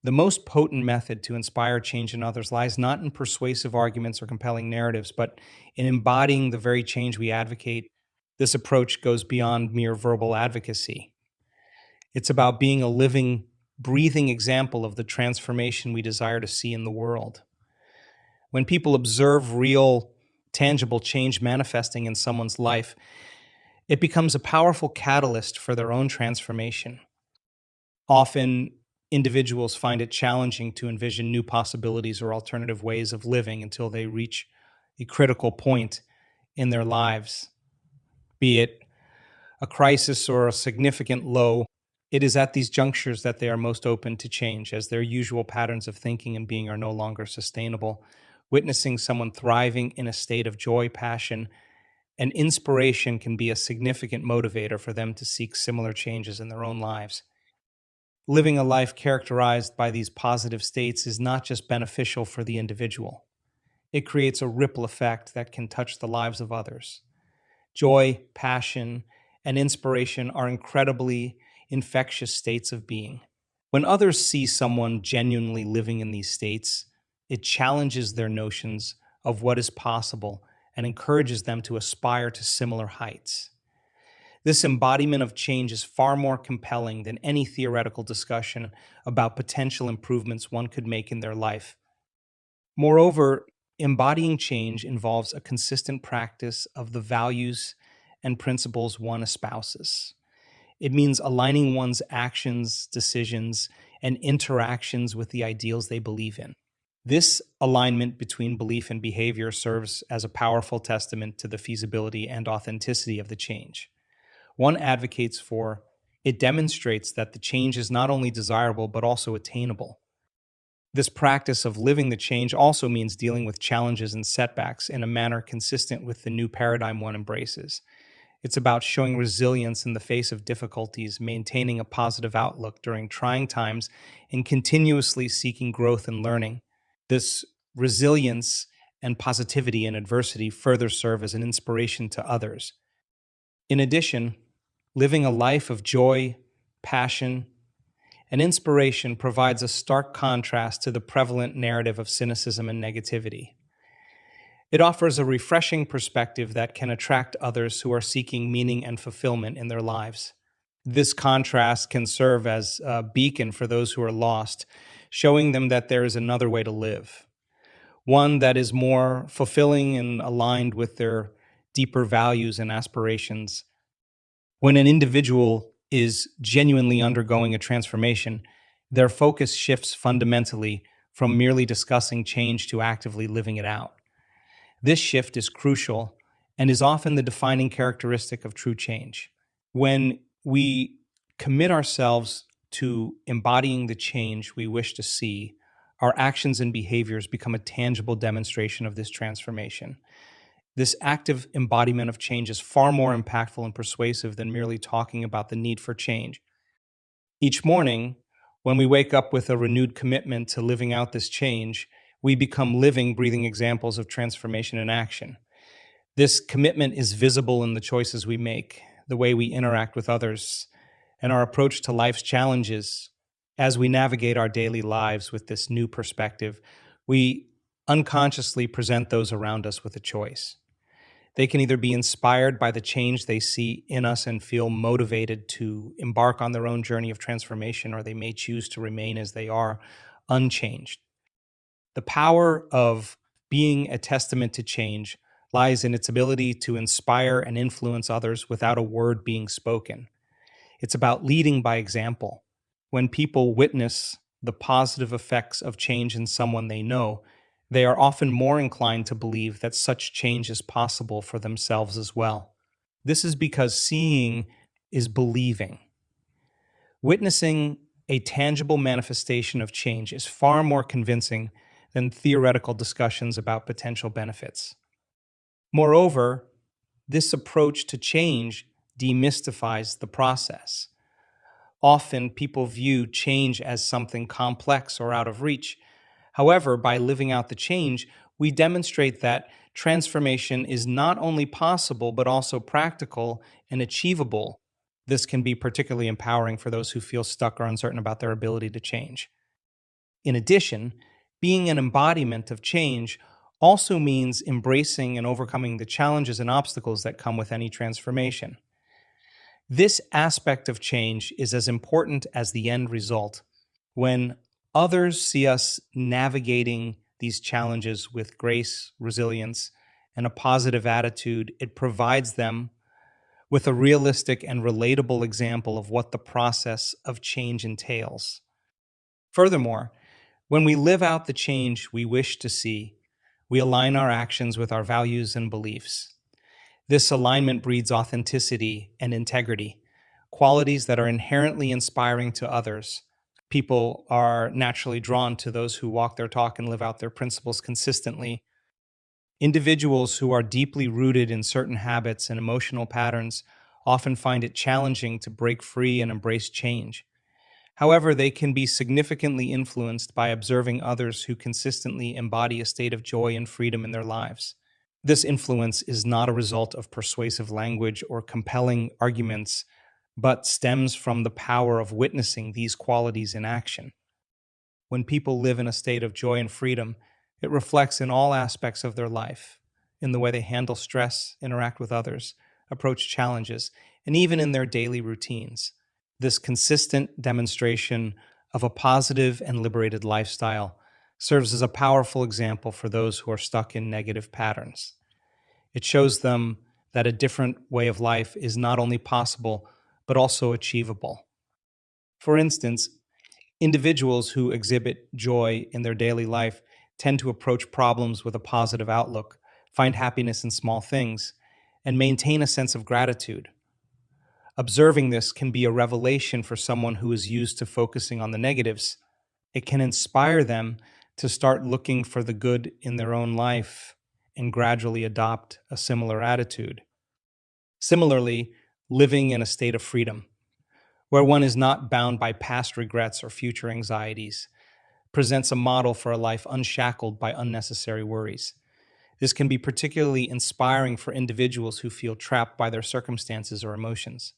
The most potent method to inspire change in others lies not in persuasive arguments or compelling narratives, but in embodying the very change we advocate. This approach goes beyond mere verbal advocacy. It's about being a living, breathing example of the transformation we desire to see in the world. When people observe real, tangible change manifesting in someone's life, it becomes a powerful catalyst for their own transformation. Often, individuals find it challenging to envision new possibilities or alternative ways of living until they reach a critical point in their lives, be it a crisis or a significant low. It is at these junctures that they are most open to change, as their usual patterns of thinking and being are no longer sustainable. Witnessing someone thriving in a state of joy, passion, and inspiration can be a significant motivator for them to seek similar changes in their own lives. Living a life characterized by these positive states is not just beneficial for the individual, it creates a ripple effect that can touch the lives of others. Joy, passion, and inspiration are incredibly infectious states of being. When others see someone genuinely living in these states, it challenges their notions of what is possible and encourages them to aspire to similar heights. This embodiment of change is far more compelling than any theoretical discussion about potential improvements one could make in their life. Moreover, embodying change involves a consistent practice of the values and principles one espouses. It means aligning one's actions, decisions, and interactions with the ideals they believe in. This alignment between belief and behavior serves as a powerful testament to the feasibility and authenticity of the change one advocates for. It demonstrates that the change is not only desirable but also attainable. This practice of living the change also means dealing with challenges and setbacks in a manner consistent with the new paradigm one embraces. It's about showing resilience in the face of difficulties, maintaining a positive outlook during trying times, and continuously seeking growth and learning. This resilience and positivity in adversity further serve as an inspiration to others. In addition, living a life of joy, passion, and inspiration provides a stark contrast to the prevalent narrative of cynicism and negativity. It offers a refreshing perspective that can attract others who are seeking meaning and fulfillment in their lives. This contrast can serve as a beacon for those who are lost, showing them that there is another way to live, one that is more fulfilling and aligned with their deeper values and aspirations. When an individual is genuinely undergoing a transformation, their focus shifts fundamentally from merely discussing change to actively living it out. This shift is crucial and is often the defining characteristic of true change. When we commit ourselves to embodying the change we wish to see, our actions and behaviors become a tangible demonstration of this transformation. This active embodiment of change is far more impactful and persuasive than merely talking about the need for change. Each morning, when we wake up with a renewed commitment to living out this change, we become living, breathing examples of transformation in action. This commitment is visible in the choices we make, the way we interact with others, and our approach to life's challenges. As we navigate our daily lives with this new perspective, we unconsciously present those around us with a choice. They can either be inspired by the change they see in us and feel motivated to embark on their own journey of transformation, or they may choose to remain as they are, unchanged. The power of being a testament to change lies in its ability to inspire and influence others without a word being spoken. It's about leading by example. When people witness the positive effects of change in someone they know, they are often more inclined to believe that such change is possible for themselves as well. This is because seeing is believing. Witnessing a tangible manifestation of change is far more convincing than theoretical discussions about potential benefits. Moreover, this approach to change demystifies the process. Often, people view change as something complex or out of reach. However, by living out the change, we demonstrate that transformation is not only possible, but also practical and achievable. This can be particularly empowering for those who feel stuck or uncertain about their ability to change. In addition, being an embodiment of change also means embracing and overcoming the challenges and obstacles that come with any transformation. This aspect of change is as important as the end result. When others see us navigating these challenges with grace, resilience, and a positive attitude, it provides them with a realistic and relatable example of what the process of change entails. Furthermore, when we live out the change we wish to see, we align our actions with our values and beliefs. This alignment breeds authenticity and integrity, qualities that are inherently inspiring to others. People are naturally drawn to those who walk their talk and live out their principles consistently. Individuals who are deeply rooted in certain habits and emotional patterns often find it challenging to break free and embrace change. However, they can be significantly influenced by observing others who consistently embody a state of joy and freedom in their lives. This influence is not a result of persuasive language or compelling arguments, but stems from the power of witnessing these qualities in action. When people live in a state of joy and freedom, it reflects in all aspects of their life, in the way they handle stress, interact with others, approach challenges, and even in their daily routines. This consistent demonstration of a positive and liberated lifestyle serves as a powerful example for those who are stuck in negative patterns. It shows them that a different way of life is not only possible, but also achievable. For instance, individuals who exhibit joy in their daily life tend to approach problems with a positive outlook, find happiness in small things, and maintain a sense of gratitude. Observing this can be a revelation for someone who is used to focusing on the negatives. It can inspire them to start looking for the good in their own life and gradually adopt a similar attitude. Similarly, living in a state of freedom, where one is not bound by past regrets or future anxieties, presents a model for a life unshackled by unnecessary worries. This can be particularly inspiring for individuals who feel trapped by their circumstances or emotions.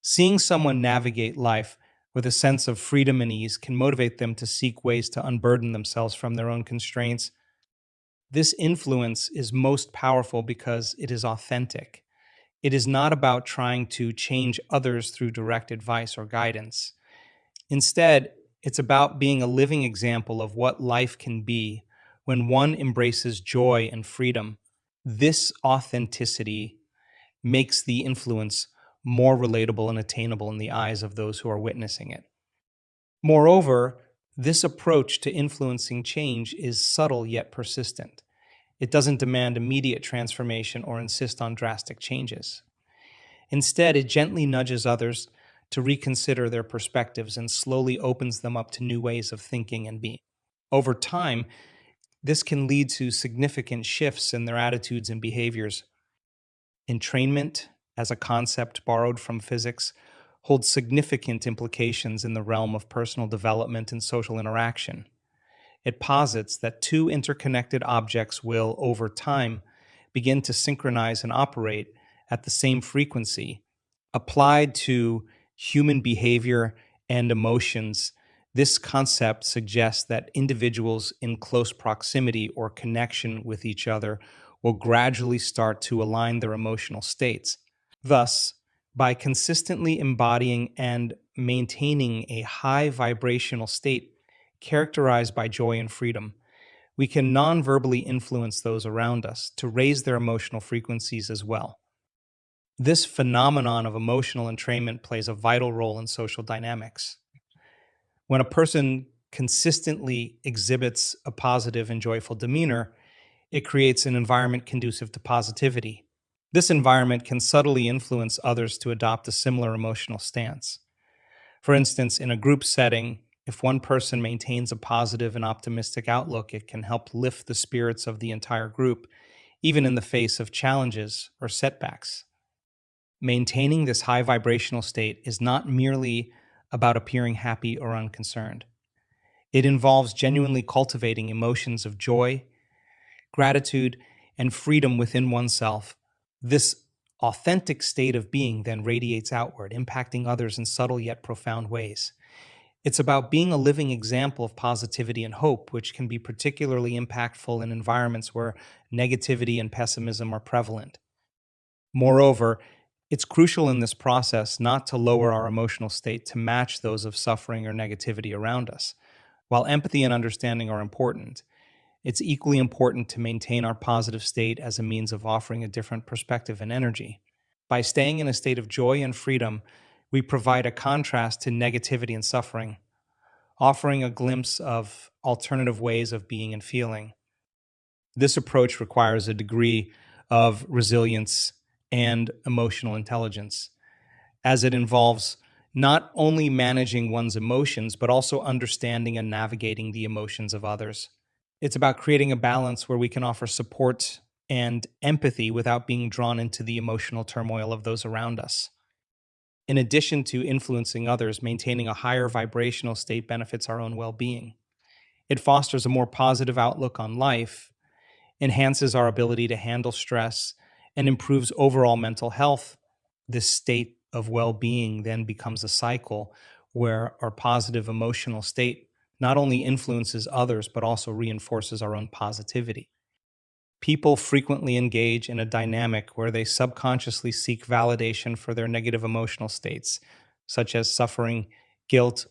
Seeing someone navigate life with a sense of freedom and ease can motivate them to seek ways to unburden themselves from their own constraints. This influence is most powerful because it is authentic. It is not about trying to change others through direct advice or guidance. Instead, it's about being a living example of what life can be when one embraces joy and freedom. This authenticity makes the influence more relatable and attainable in the eyes of those who are witnessing it. Moreover, this approach to influencing change is subtle yet persistent. It doesn't demand immediate transformation or insist on drastic changes. Instead, it gently nudges others to reconsider their perspectives and slowly opens them up to new ways of thinking and being. Over time, this can lead to significant shifts in their attitudes and behaviors. Entrainment, as a concept borrowed from physics, holds significant implications in the realm of personal development and social interaction. It posits that two interconnected objects will, over time, begin to synchronize and operate at the same frequency. Applied to human behavior and emotions, this concept suggests that individuals in close proximity or connection with each other will gradually start to align their emotional states. Thus, by consistently embodying and maintaining a high vibrational state characterized by joy and freedom, we can non-verbally influence those around us to raise their emotional frequencies as well. This phenomenon of emotional entrainment plays a vital role in social dynamics. When a person consistently exhibits a positive and joyful demeanor, it creates an environment conducive to positivity. This environment can subtly influence others to adopt a similar emotional stance. For instance, in a group setting, if one person maintains a positive and optimistic outlook, it can help lift the spirits of the entire group, even in the face of challenges or setbacks. Maintaining this high vibrational state is not merely about appearing happy or unconcerned. It involves genuinely cultivating emotions of joy, gratitude, and freedom within oneself. This authentic state of being then radiates outward, impacting others in subtle yet profound ways. It's about being a living example of positivity and hope, which can be particularly impactful in environments where negativity and pessimism are prevalent. Moreover, it's crucial in this process not to lower our emotional state to match those of suffering or negativity around us. While empathy and understanding are important, it's equally important to maintain our positive state as a means of offering a different perspective and energy. By staying in a state of joy and freedom, we provide a contrast to negativity and suffering, offering a glimpse of alternative ways of being and feeling. This approach requires a degree of resilience and emotional intelligence, as it involves not only managing one's emotions, but also understanding and navigating the emotions of others. It's about creating a balance where we can offer support and empathy without being drawn into the emotional turmoil of those around us. In addition to influencing others, maintaining a higher vibrational state benefits our own well being. It fosters a more positive outlook on life, enhances our ability to handle stress, and improves overall mental health. This state of well being then becomes a cycle where our positive emotional state not only influences others, but also reinforces our own positivity. People frequently engage in a dynamic where they subconsciously seek validation for their negative emotional states, such as suffering, guilt,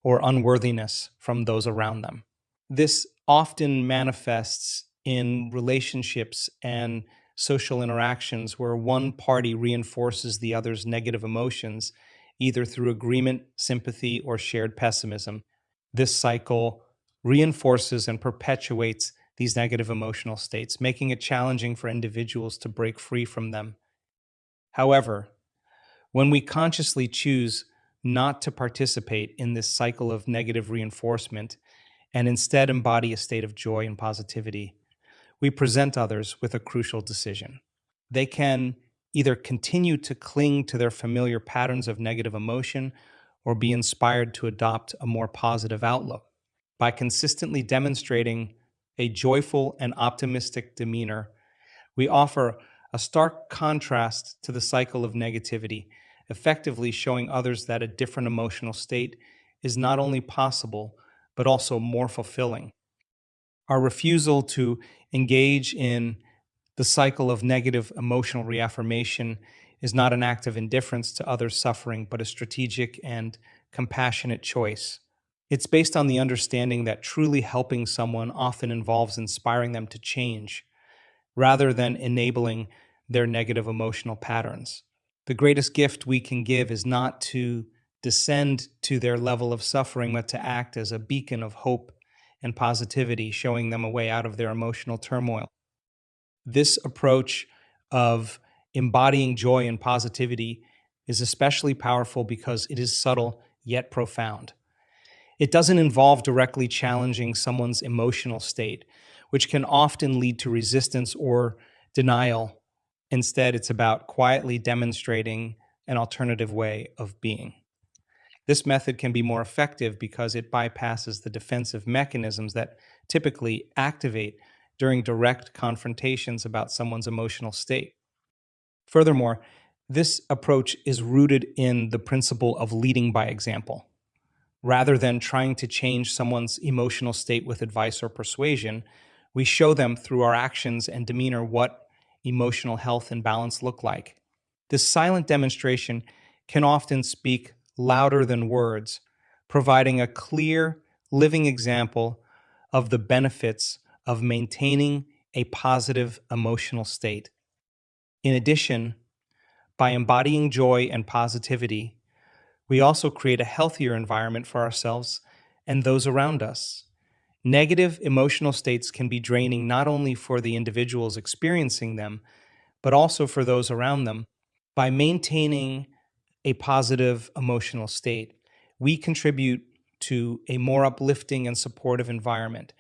or unworthiness from those around them. This often manifests in relationships and social interactions where one party reinforces the other's negative emotions, either through agreement, sympathy, or shared pessimism. This cycle reinforces and perpetuates these negative emotional states, making it challenging for individuals to break free from them. However, when we consciously choose not to participate in this cycle of negative reinforcement and instead embody a state of joy and positivity, we present others with a crucial decision. They can either continue to cling to their familiar patterns of negative emotion or be inspired to adopt a more positive outlook. By consistently demonstrating a joyful and optimistic demeanor, we offer a stark contrast to the cycle of negativity, effectively showing others that a different emotional state is not only possible, but also more fulfilling. Our refusal to engage in the cycle of negative emotional reaffirmation is not an act of indifference to others' suffering, but a strategic and compassionate choice. It's based on the understanding that truly helping someone often involves inspiring them to change, rather than enabling their negative emotional patterns. The greatest gift we can give is not to descend to their level of suffering, but to act as a beacon of hope and positivity, showing them a way out of their emotional turmoil. This approach of embodying joy and positivity is especially powerful because it is subtle yet profound. It doesn't involve directly challenging someone's emotional state, which can often lead to resistance or denial. Instead, it's about quietly demonstrating an alternative way of being. This method can be more effective because it bypasses the defensive mechanisms that typically activate during direct confrontations about someone's emotional state. Furthermore, this approach is rooted in the principle of leading by example. Rather than trying to change someone's emotional state with advice or persuasion, we show them through our actions and demeanor what emotional health and balance look like. This silent demonstration can often speak louder than words, providing a clear, living example of the benefits of maintaining a positive emotional state. In addition, by embodying joy and positivity, we also create a healthier environment for ourselves and those around us. Negative emotional states can be draining not only for the individuals experiencing them, but also for those around them. By maintaining a positive emotional state, we contribute to a more uplifting and supportive environment,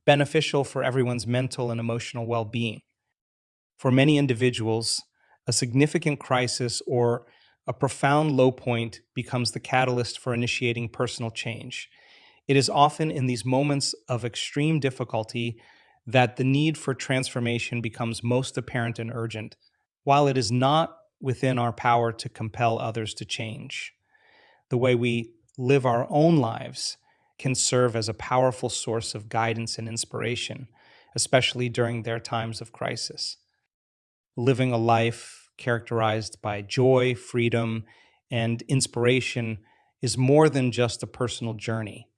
beneficial for everyone's mental and emotional well being. For many individuals, a significant crisis or a profound low point becomes the catalyst for initiating personal change. It is often in these moments of extreme difficulty that the need for transformation becomes most apparent and urgent. While it is not within our power to compel others to change, the way we live our own lives can serve as a powerful source of guidance and inspiration, especially during their times of crisis. Living a life characterized by joy, freedom, and inspiration is more than just a personal journey.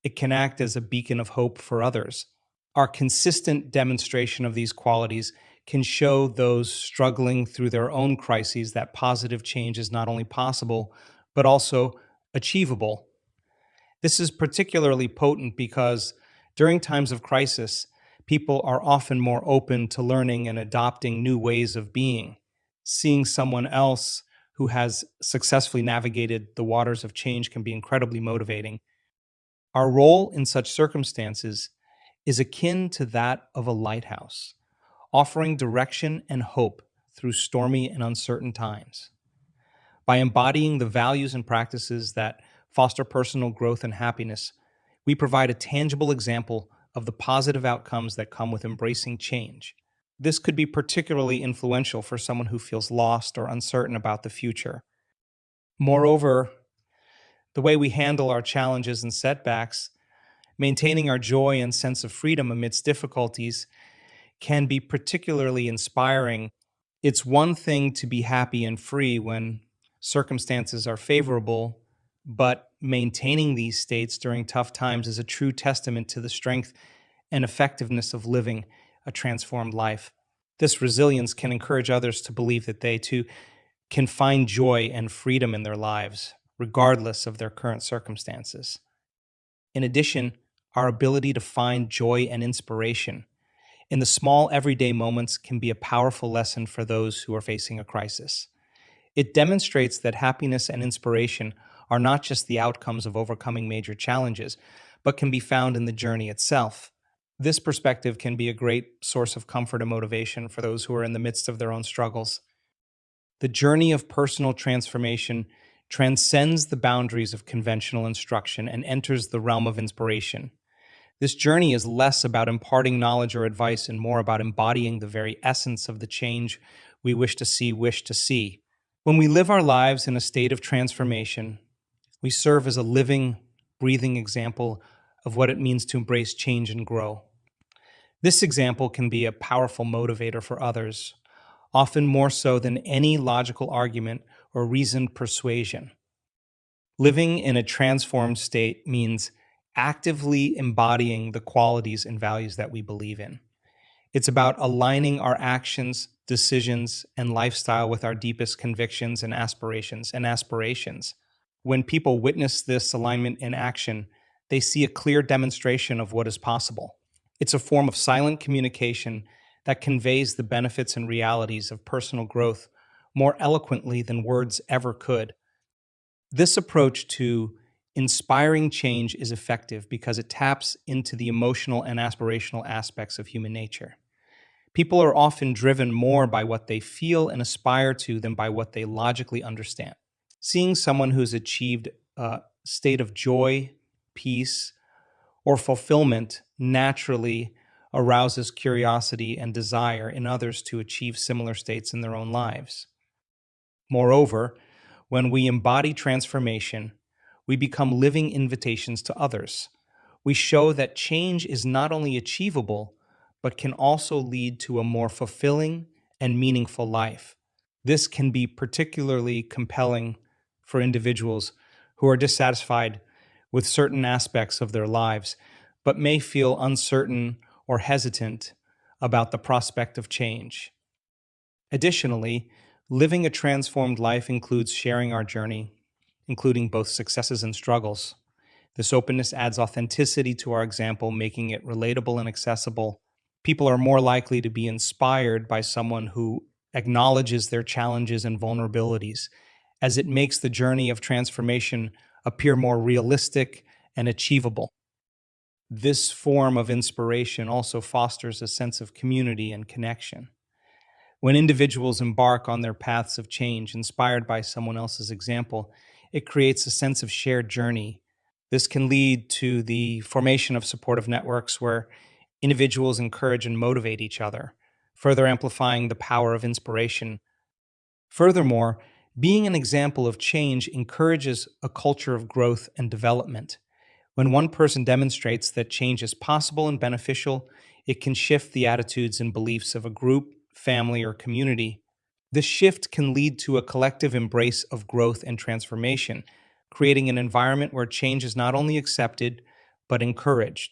It can act as a beacon of hope for others. Our consistent demonstration of these qualities can show those struggling through their own crises that positive change is not only possible, but also achievable. This is particularly potent because during times of crisis, people are often more open to learning and adopting new ways of being. Seeing someone else who has successfully navigated the waters of change can be incredibly motivating. Our role in such circumstances is akin to that of a lighthouse, offering direction and hope through stormy and uncertain times. By embodying the values and practices that foster personal growth and happiness, we provide a tangible example of the positive outcomes that come with embracing change. This could be particularly influential for someone who feels lost or uncertain about the future. Moreover, the way we handle our challenges and setbacks, maintaining our joy and sense of freedom amidst difficulties, can be particularly inspiring. It's one thing to be happy and free when circumstances are favorable, but maintaining these states during tough times is a true testament to the strength and effectiveness of living a transformed life. This resilience can encourage others to believe that they too can find joy and freedom in their lives, regardless of their current circumstances. In addition, our ability to find joy and inspiration in the small everyday moments can be a powerful lesson for those who are facing a crisis. It demonstrates that happiness and inspiration are not just the outcomes of overcoming major challenges, but can be found in the journey itself. This perspective can be a great source of comfort and motivation for those who are in the midst of their own struggles. The journey of personal transformation transcends the boundaries of conventional instruction and enters the realm of inspiration. This journey is less about imparting knowledge or advice and more about embodying the very essence of the change we wish to see. When we live our lives in a state of transformation, we serve as a living, breathing example of what it means to embrace change and grow. This example can be a powerful motivator for others, often more so than any logical argument or reasoned persuasion. Living in a transformed state means actively embodying the qualities and values that we believe in. It's about aligning our actions, decisions, and lifestyle with our deepest convictions and aspirations. When people witness this alignment in action, they see a clear demonstration of what is possible. It's a form of silent communication that conveys the benefits and realities of personal growth more eloquently than words ever could. This approach to inspiring change is effective because it taps into the emotional and aspirational aspects of human nature. People are often driven more by what they feel and aspire to than by what they logically understand. Seeing someone who's achieved a state of joy, peace, or fulfillment naturally arouses curiosity and desire in others to achieve similar states in their own lives. Moreover, when we embody transformation, we become living invitations to others. We show that change is not only achievable, but can also lead to a more fulfilling and meaningful life. This can be particularly compelling for individuals who are dissatisfied with certain aspects of their lives, but may feel uncertain or hesitant about the prospect of change. Additionally, living a transformed life includes sharing our journey, including both successes and struggles. This openness adds authenticity to our example, making it relatable and accessible. People are more likely to be inspired by someone who acknowledges their challenges and vulnerabilities, as it makes the journey of transformation appear more realistic and achievable. This form of inspiration also fosters a sense of community and connection. When individuals embark on their paths of change inspired by someone else's example, it creates a sense of shared journey. This can lead to the formation of supportive networks where individuals encourage and motivate each other, further amplifying the power of inspiration. Furthermore, Being an example of change encourages a culture of growth and development. When one person demonstrates that change is possible and beneficial, it can shift the attitudes and beliefs of a group, family, or community. This shift can lead to a collective embrace of growth and transformation, creating an environment where change is not only accepted, but encouraged.